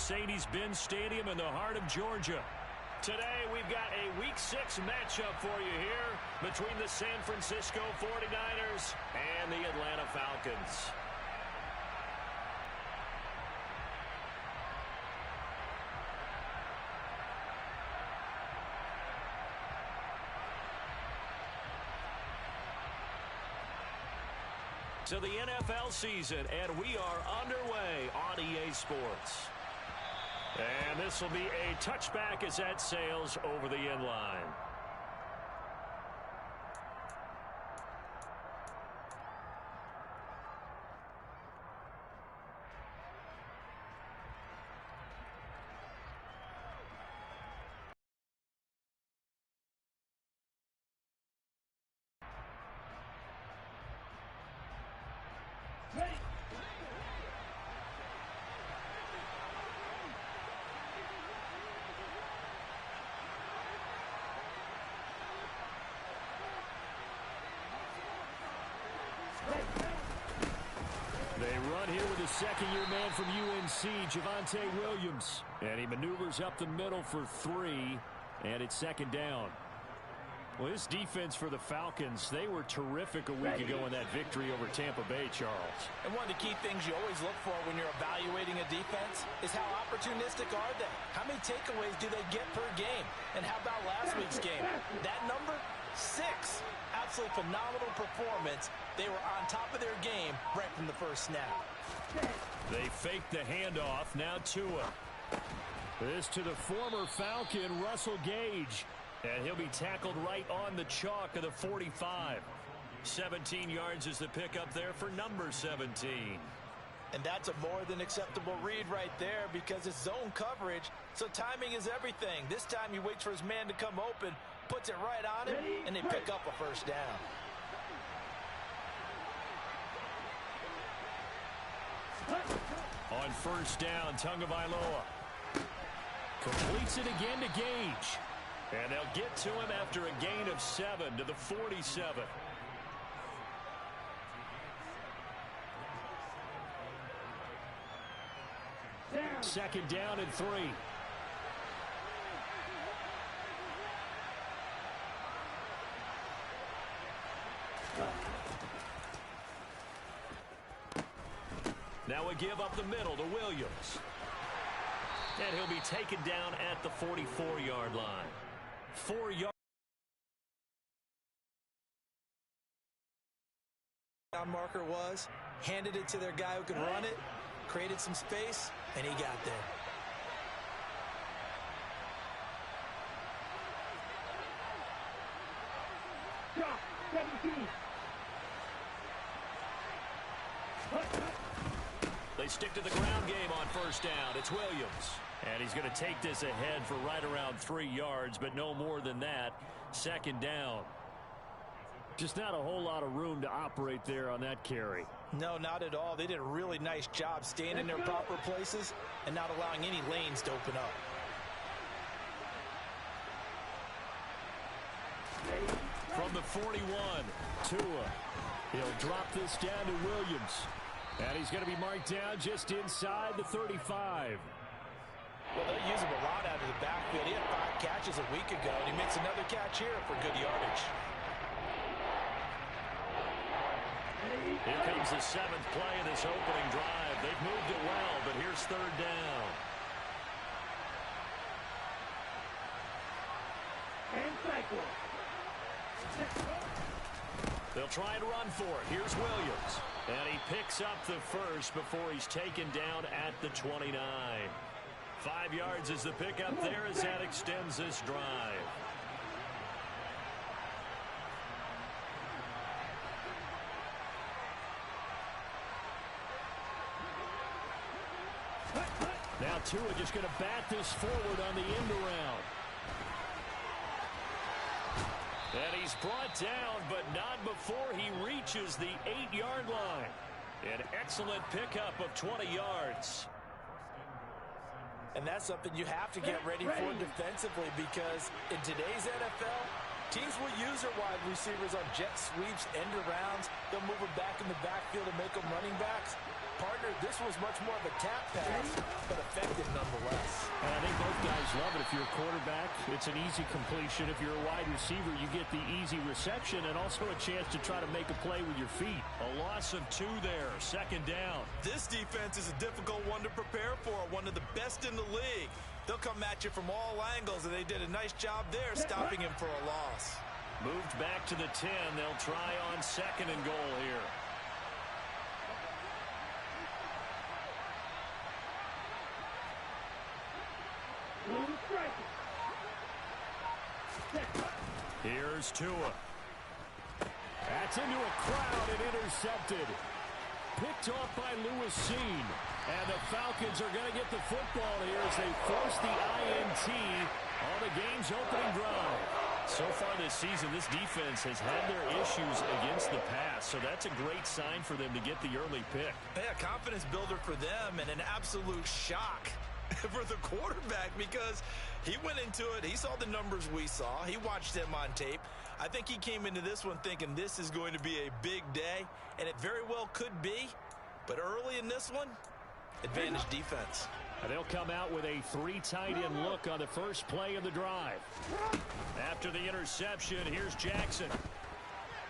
Mercedes-Benz Stadium in the heart of Georgia. Today, we've got a Week 6 matchup for you here between the San Francisco 49ers and the Atlanta Falcons. To the NFL season, and we are underway on EA Sports. And this will be a touchback as that sails over the end line. They run here with a second-year man from UNC, Javonte Williams. And he maneuvers up the middle for 3, and it's second down. Well, this defense for the Falcons, they were terrific a week ago in that victory over Tampa Bay, Charles. And one of the key things you always look for when you're evaluating a defense is how opportunistic are they? How many takeaways do they get per game? And how about last week's game? That number, 6. Absolutely phenomenal performance. They were on top of their game right from the first snap. They fake the handoff. Now Tua. This to the former Falcon, Russell Gage. And he'll be tackled right on the chalk of the 45. 17 yards is the pickup there for number 17. And that's a more than acceptable read right there because it's zone coverage, so timing is everything. This time he waits for his man to come open, puts it right on him, and they pick up a first down. On first down, Tagovailoa completes it again to Gage. And they'll get to him after a gain of 7 to the 47. Second down and 3. Now a give up the middle to Williams. And he'll be taken down at the 44-yard line. 4 yards. Marker was, handed it to their guy who could run it, created some space, and he got there. They stick to the ground game on first down. It's Williams. And he's going to take this ahead for right around 3 yards, but no more than that. Second down. Just not a whole lot of room to operate there on that carry. No, not at all. They did a really nice job staying in their proper places and not allowing any lanes to open up. From the 41, Tua. He'll drop this down to Williams. And he's going to be marked down just inside the 35. Well, they'll use him a lot out of the backfield. He had 5 catches a week ago, and he makes another catch here for good yardage. Here comes the 7th play of this opening drive. They've moved it well, but here's third down. They'll try and run for it. Here's Williams. And he picks up the first before he's taken down at the 29. 5 yards is the pickup there as that extends this drive. Now Tua just going to bat this forward on the end around. And he's brought down, but not before he reaches the 8-yard line. An excellent pickup of 20 yards. And that's something you have to get ready for defensively because in today's NFL, teams will use their wide receivers on jet sweeps, end arounds. They'll move them back in the backfield and make them running backs. Partner, this was much more of a tap pass, but effective nonetheless. And I think both guys love it. If you're a quarterback, it's an easy completion. If you're a wide receiver, you get the easy reception and also a chance to try to make a play with your feet. A loss of 2 there, second down. This defense is a difficult one to prepare for, one of the best in the league. They'll come at you from all angles, and they did a nice job there stopping him for a loss. Moved back to the 10. They'll try on second and goal here. Here's Tua. That's into a crowd and intercepted. Picked off by Lewis Seen. And the Falcons are going to get the football here as they force the INT on the game's opening drive. So far this season, this defense has had their issues against the pass, so that's a great sign for them to get the early pick. Yeah, confidence builder for them and an absolute shock for the quarterback because he went into it. He saw the numbers we saw. He watched them on tape. I think he came into this one thinking this is going to be a big day, and it very well could be. But early in this one, advantage defense. And they'll come out with a 3 tight end look on the first play of the drive. After the interception, here's Jackson.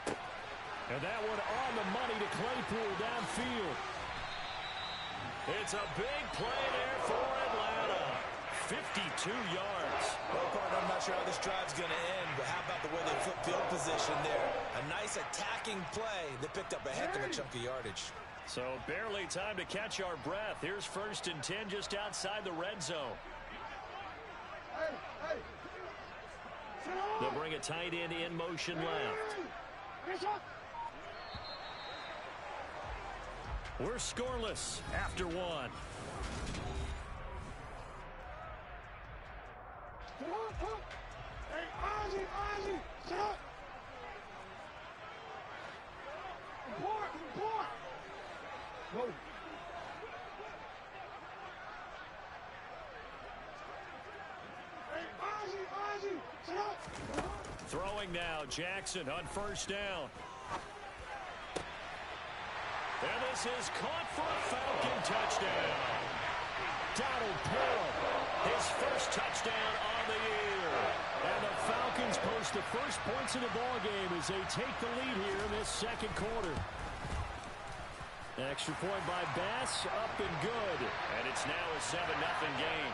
And that one on the money to Claypool downfield. It's a big play there for Atlanta. 52 yards. Well, partner, I'm not sure how this drive's going to end, but how about the way they flip field position there? A nice attacking play that picked up a heck of a chunk of yardage. So barely time to catch our breath. Here's 1st and 10 just outside the red zone. They'll bring a tight end in motion left. We're scoreless after 1. Hey, Ozzie, shut up! Report! Go. Hey, Ozzie, shut up! Throwing now, Jackson on 1st down. And this is caught for a Falcon touchdown. Donald Pearl, his first touchdown on the year. And the Falcons post the first points of the ball game as they take the lead here in this second quarter. Extra point by Bass, up and good. And it's now a 7-0 game.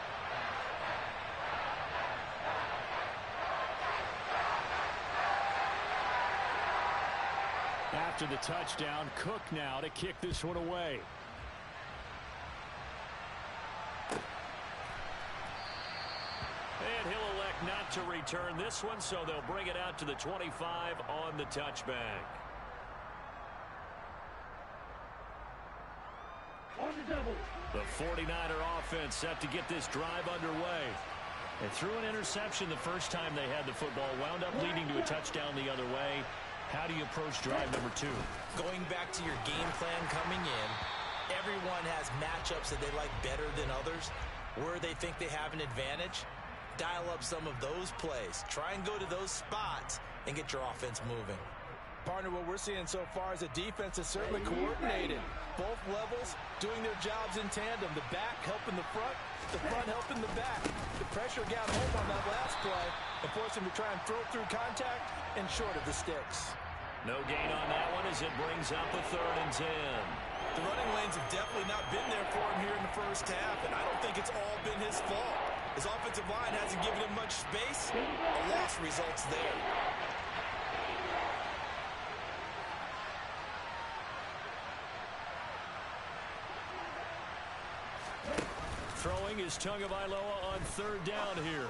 After the touchdown, Cook now to kick this one away. And he'll elect not to return this one, so they'll bring it out to the 25 on the touchback. The 49er offense set to get this drive underway. They threw an interception the first time they had the football, wound up leading to a touchdown the other way. How do you approach drive number 2? Going back to your game plan coming in, everyone has matchups that they like better than others, where they think they have an advantage. Dial up some of those plays. Try and go to those spots and get your offense moving. Partner, what we're seeing so far is a defense that's certainly coordinated. Both levels doing their jobs in tandem. The back helping the front helping the back. The pressure got home on that last play and forced him to try and throw through contact and short of the sticks. No gain on that one as it brings up a 3rd and 10. The running lanes have definitely not been there for him here in the first half, and I don't think it's all been his fault. His offensive line hasn't given him much space. A loss results there. Throwing is Tagovailoa on 3rd down here.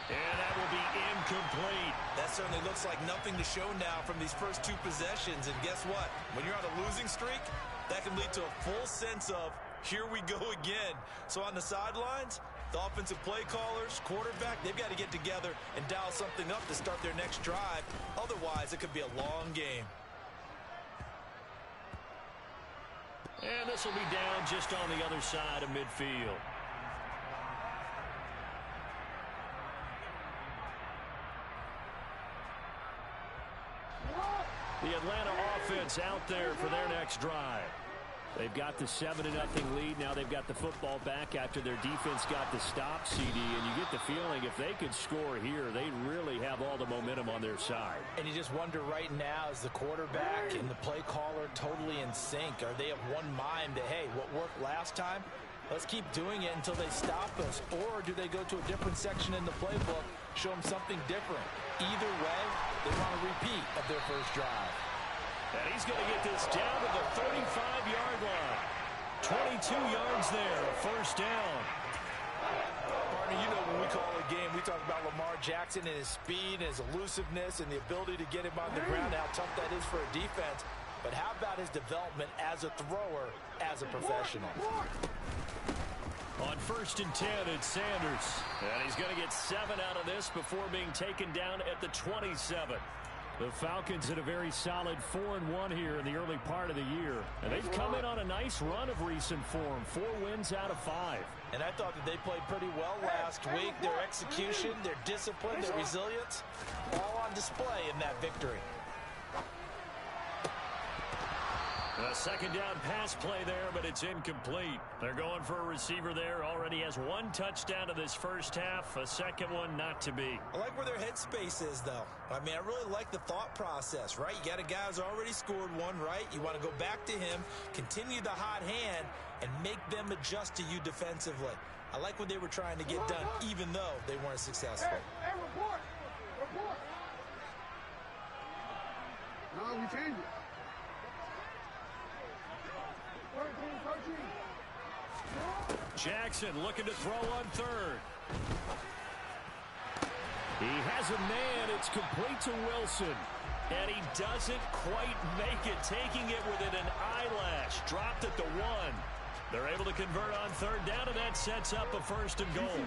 And that will be incomplete. That certainly looks like nothing to show now from these first 2 possessions. And guess what? When you're on a losing streak, that can lead to a full sense of, here we go again. So on the sidelines, the offensive play callers, quarterback, they've got to get together and dial something up to start their next drive. Otherwise, it could be a long game. And this will be down just on the other side of midfield. The Atlanta offense out there for their next drive. They've got the 7-0 lead. Now they've got the football back after their defense got the stop, CD. And you get the feeling if they could score here, they really have all the momentum on their side. And you just wonder right now, is the quarterback and the play caller totally in sync? Are they of one mind that, hey, what worked last time, let's keep doing it until they stop us? Or do they go to a different section in the playbook, show them something different? Either way, they want a repeat of their first drive. And he's going to get this down to the 35-yard line. 22 yards there, a first down. Partner, you know when we call a game, we talk about Lamar Jackson and his speed and his elusiveness and the ability to get him on the ground, how tough that is for a defense. But how about his development as a thrower, as a professional? On 1st and 10, it's Sanders. And he's going to get 7 out of this before being taken down at the 27. The Falcons in a very solid 4-1 here in the early part of the year. And they've come in on a nice run of recent form. 4 wins out of 5. And I thought that they played pretty well last week. Their execution, their discipline, their resilience, all on display in that victory. A second down pass play there, but it's incomplete. They're going for a receiver there. Already has 1 touchdown in this first half. A second one not to be. I like where their headspace is, though. I mean, I really like the thought process, right? You got a guy who's already scored one, right? You want to go back to him, continue the hot hand, and make them adjust to you defensively. I like what they were trying to get done, even though they weren't successful. Hey, report. Report. No, we changed it. 13. Jackson looking to throw on 3rd. He has a man. It's complete to Wilson. And he doesn't quite make it, taking it within an eyelash. Dropped at the 1. They're able to convert on 3rd down, and that sets up a 1st and goal.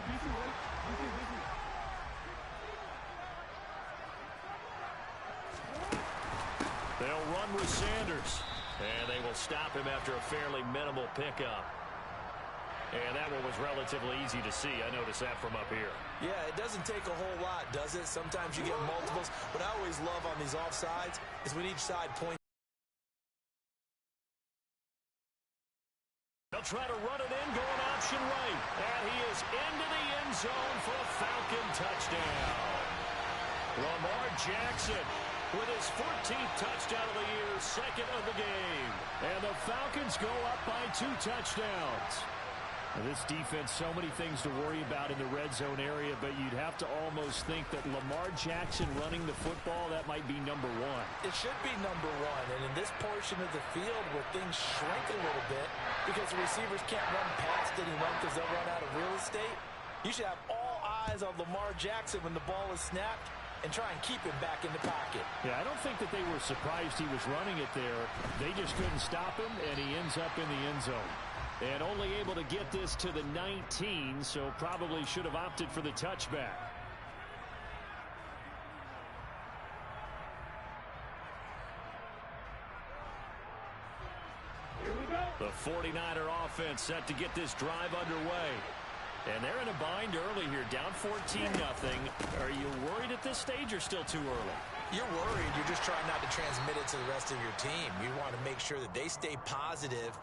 They'll run with Sanders. And they will stop him after a fairly minimal pickup. And that one was relatively easy to see. I noticed that from up here. Yeah, it doesn't take a whole lot, does it? Sometimes you get multiples. What I always love on these offsides is when each side points. They'll try to run it in, going option right. And he is into the end zone for a Falcon touchdown. Lamar Jackson with his 14th touchdown of the year, 2nd of the game. And the Falcons go up by 2 touchdowns. Now, this defense, so many things to worry about in the red zone area, but you'd have to almost think that Lamar Jackson running the football, that might be number 1. It should be number 1. And in this portion of the field where things shrink a little bit because the receivers can't run past anyone because they'll run out of real estate, you should have all eyes on Lamar Jackson when the ball is snapped and try and keep him back in the pocket. Yeah, I don't think that they were surprised he was running it there. They just couldn't stop him, and he ends up in the end zone. And only able to get this to the 19, so probably should have opted for the touchback. Here we go. The 49er offense set to get this drive underway. And they're in a bind early here, down 14-0. Are you worried at this stage or still too early? You're worried. You're just trying not to transmit it to the rest of your team. You want to make sure that they stay positive.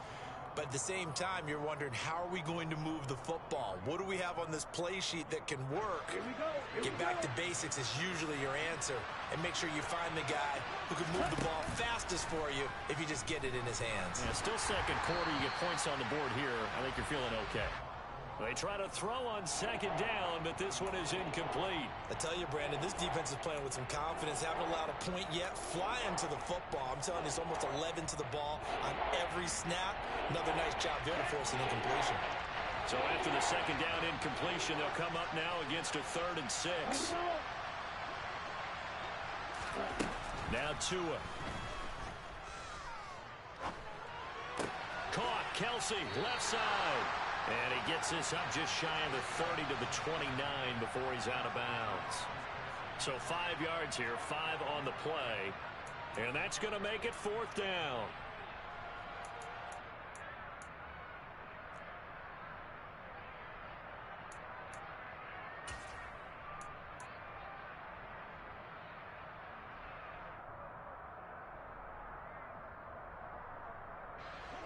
But at the same time, you're wondering, how are we going to move the football? What do we have on this play sheet that can work? Here we go. Get back to basics is usually your answer. And make sure you find the guy who can move the ball fastest for you if you just get it in his hands. Yeah, still second quarter. You get points on the board here. I think you're feeling okay. They try to throw on 2nd down, but this one is incomplete. I tell you, Brandon, this defense is playing with some confidence. Haven't allowed a point yet. Flying to the football. I'm telling you, it's almost 11 to the ball on every snap. Another nice job there to force an incompletion. So after the 2nd down incompletion, they'll come up now against a 3rd and 6. Now Tua. Caught. Kelsey, left side. And he gets this up just shy of the 30 to the 29 before he's out of bounds. So 5 yards here, 5 on the play. And that's going to make it 4th down.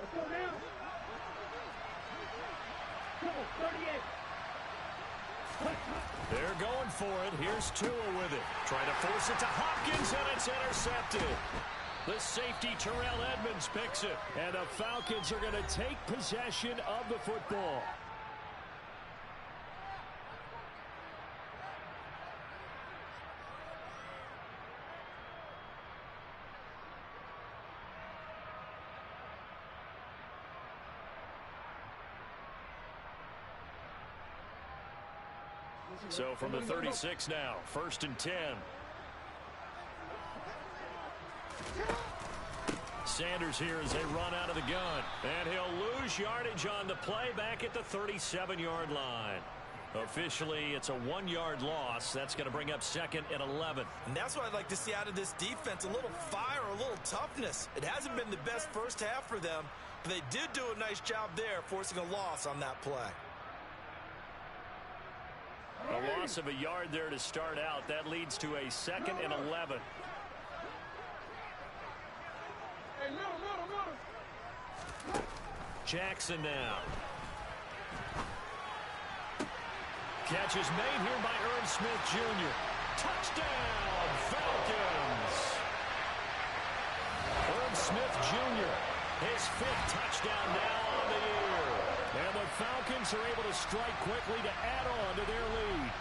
Let's go now. They're going for it. Here's Tua with it. Trying to force it to Hopkins, and it's intercepted. The safety, Terrell Edmonds, picks it. And the Falcons are going to take possession of the football. So from the 36 now, 1st and 10. Sanders here as they run out of the gun. And he'll lose yardage on the play back at the 37-yard line. Officially, it's a 1-yard loss. That's going to bring up 2nd and 11. And that's what I'd like to see out of this defense, a little fire, a little toughness. It hasn't been the best first half for them, but they did do a nice job there forcing a loss on that play. A loss of a yard there to start out. That leads to a 2nd and 11. Jackson now. Catch is made here by Irv Smith Jr. Touchdown, Falcons! Irv Smith Jr., his 5th touchdown now on the year. And the Falcons are able to strike quickly to add on to their lead.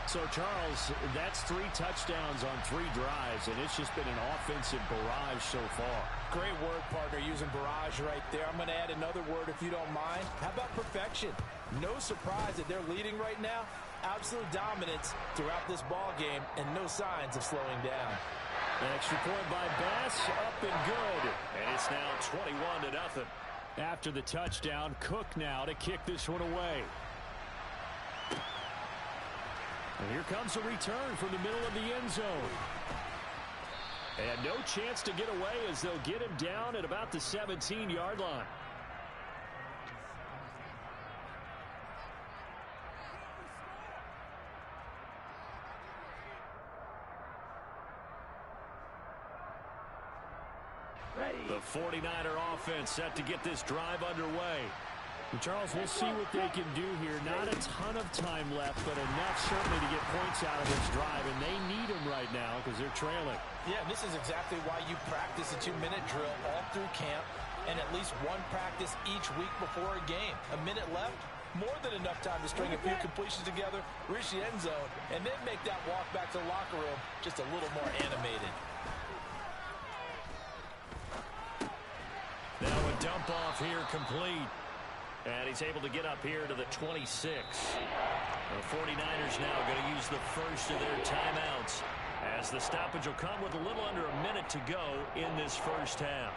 So, Charles, that's 3 touchdowns on 3 drives, and it's just been an offensive barrage so far. Great word, partner, using barrage right there. I'm going to add another word if you don't mind. How about perfection? No surprise that they're leading right now. Absolute dominance throughout this ball game, and no signs of slowing down. An extra point by Bass, up and good. And it's now 21-0. After the touchdown, Cook now to kick this one away. And here comes a return from the middle of the end zone. And no chance to get away as they'll get him down at about the 17-yard line. The 49er offense set to get this drive underway. And Charles, we'll see what they can do here. Not a ton of time left, but enough certainly to get points out of this drive, and they need them right now because they're trailing. Yeah, this is exactly why you practice a 2-minute drill all through camp and at least one practice each week before a game. A minute left, more than enough time to string a few completions together, reach the end zone, and then make that walk back to the locker room just a little more animated. Now a dump off here complete. And he's able to get up here to the 26. The 49ers now going to use the first of their timeouts as the stoppage will come with a little under a minute to go in this first half.